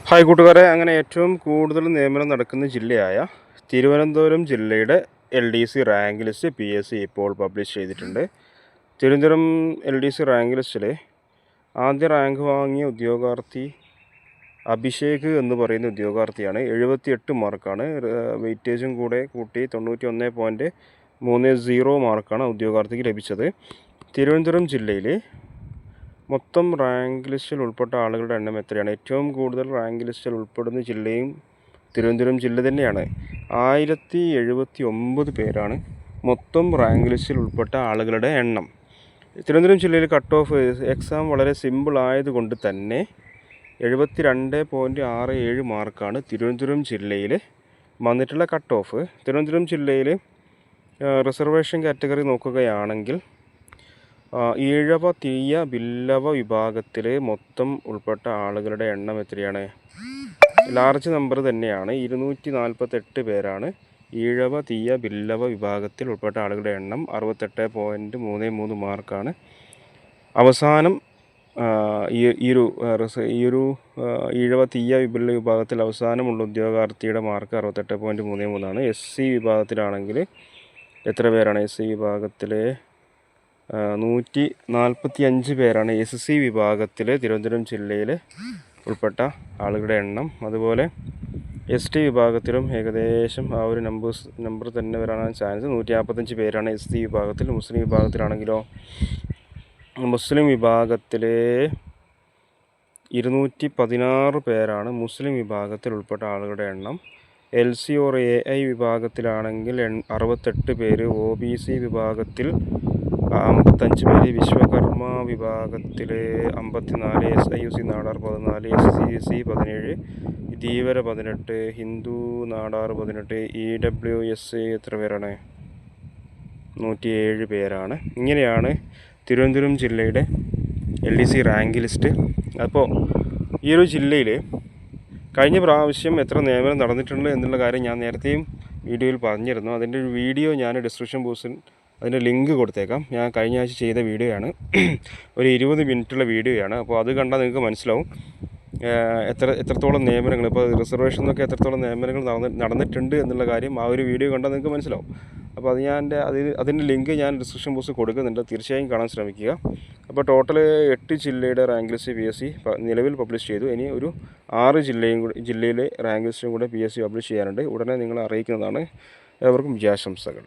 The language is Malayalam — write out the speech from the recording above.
ഹായ് കൂട്ടുകാരെ, അങ്ങനെ ഏറ്റവും കൂടുതൽ നിയമനം നടക്കുന്ന ജില്ലയായ തിരുവനന്തപുരം ജില്ലയുടെ LDC റാങ്ക് ലിസ്റ്റ് PSC ഇപ്പോൾ പബ്ലിഷ് ചെയ്തിട്ടുണ്ട്. തിരുവനന്തപുരം LDC റാങ്ക് ലിസ്റ്റിൽ ആദ്യ റാങ്ക് വാങ്ങിയ ഉദ്യോഗാർത്ഥി അഭിഷേക് എന്ന് പറയുന്ന ഉദ്യോഗാർത്ഥിയാണ്. 78 മാർക്കാണ്. വെയിറ്റേജും കൂടെ കൂട്ടി 91.30 മാർക്കാണ് ഉദ്യോഗാർത്ഥിക്ക് ലഭിച്ചത്. തിരുവനന്തപുരം ജില്ലയിൽ മൊത്തം റാങ്ക് ലിസ്റ്റിൽ ഉൾപ്പെട്ട ആളുകളുടെ എണ്ണം എത്രയാണ്? ഏറ്റവും കൂടുതൽ റാങ്ക് ലിസ്റ്റിൽ ഉൾപ്പെടുന്ന ജില്ലയും തിരുവനന്തപുരം ജില്ല തന്നെയാണ്. 1079 പേരാണ് മൊത്തം റാങ്ക് ലിസ്റ്റിൽ ഉൾപ്പെട്ട ആളുകളുടെ എണ്ണം. തിരുവനന്തപുരം ജില്ലയിൽ കട്ട് ഓഫ് എക്സാം വളരെ സിമ്പിൾ ആയതുകൊണ്ട് തന്നെ 72.67 മാർക്കാണ് തിരുവനന്തപുരം ജില്ലയിൽ വന്നിട്ടുള്ള കട്ട് ഓഫ്. തിരുവനന്തപുരം ജില്ലയിൽ റിസർവേഷൻ കാറ്റഗറി നോക്കുകയാണെങ്കിൽ ഈഴവ തീയ ബില്ലവ വിഭാഗത്തിൽ മൊത്തം ഉൾപ്പെട്ട ആളുകളുടെ എണ്ണം എത്രയാണ്? ലാർജ് നമ്പർ തന്നെയാണ്. 248 പേരാണ് ഈഴവ തീയ ബില്ലവ വിഭാഗത്തിൽ ഉൾപ്പെട്ട ആളുകളുടെ എണ്ണം. 68.33 മാർക്കാണ്. അവസാനം ഈ ഒരു ഈഴവ തീയ ബില്ല വിഭാഗത്തിൽ അവസാനമുള്ള ഉദ്യോഗാർത്ഥിയുടെ മാർക്ക് 68.33 SC വിഭാഗത്തിലാണെങ്കിൽ എത്ര പേരാണ്? SC വിഭാഗത്തിൽ 145 പേരാണ് SC വിഭാഗത്തിൽ തിരുവനന്തപുരം ജില്ലയിൽ ഉൾപ്പെട്ട ആളുകളുടെ എണ്ണം. അതുപോലെ ST വിഭാഗത്തിലും ഏകദേശം ആ ഒരു നമ്പർ തന്നെ വരാനാണ് ചാൻസ്. 145 പേരാണ് SC വിഭാഗത്തിൽ. മുസ്ലിം വിഭാഗത്തിലാണെങ്കിലോ മുസ്ലിം വിഭാഗത്തിൽ 216 പേരാണ് മുസ്ലിം വിഭാഗത്തിൽ ഉൾപ്പെട്ട ആളുകളുടെ എണ്ണം. LC or AI വിഭാഗത്തിലാണെങ്കിൽ 68 പേര്, OBC വിഭാഗത്തിൽ 55 പേര്, വിശ്വകർമ്മ വിഭാഗത്തിൽ 54, SIUC Nadar 14, SCC 17, Dheevara 18, Hindu Nadar 18, EWS എത്ര പേരാണ്? 107 പേരാണ്. ഇങ്ങനെയാണ് തിരുവനന്തപുരം ജില്ലയുടെ LDC റാങ്ക് ലിസ്റ്റ്. അപ്പോൾ ഈ ഒരു ജില്ലയിൽ കഴിഞ്ഞ പ്രാവശ്യം എത്ര നിയമനം നടന്നിട്ടുണ്ട് എന്നുള്ള കാര്യം ഞാൻ നേരത്തെയും വീഡിയോയിൽ പറഞ്ഞിരുന്നു. അതിൻ്റെ ഒരു വീഡിയോ ഞാൻ ഡിസ്ക്രിപ്ഷൻ ബോക്സിൽ അതിൻ്റെ ലിങ്ക് കൊടുത്തേക്കാം. ഞാൻ കഴിഞ്ഞ ആഴ്ച ചെയ്ത വീഡിയോയാണ്. ഒരു 20 മിനിറ്റുള്ള വീഡിയോയാണ്. അപ്പോൾ അത് കണ്ടാൽ നിങ്ങൾക്ക് മനസ്സിലാവും എത്രത്തോളം നിയമനങ്ങൾ, ഇപ്പോൾ റിസർവേഷനൊക്കെ എത്രത്തോളം നിയമനങ്ങൾ നടന്നിട്ടുണ്ട് എന്നുള്ള കാര്യം ആ ഒരു വീഡിയോ കണ്ടാൽ നിങ്ങൾക്ക് മനസ്സിലാവും. അപ്പോൾ അത് അതിൻ്റെ ലിങ്ക് ഞാൻ ഡിസ്ക്രിപ്ഷൻ ബോക്സിൽ കൊടുക്കുന്നുണ്ട്. തീർച്ചയായും കാണാൻ ശ്രമിക്കുക. അപ്പോൾ ടോട്ടൽ 8 ജില്ലയുടെ റാങ്ക് ലിസ്റ്റ് PSC നിലവിൽ പബ്ലിഷ് ചെയ്തു. ഇനി ഒരു 6 ജില്ലയിലെ റാങ്ക് ലിസ്റ്റും കൂടെ PSC പബ്ലിഷ് ചെയ്യാനുണ്ട്. ഉടനെ നിങ്ങളെ അറിയിക്കുന്നതാണ്. ഏവർക്കും വിജയാശംസകൾ.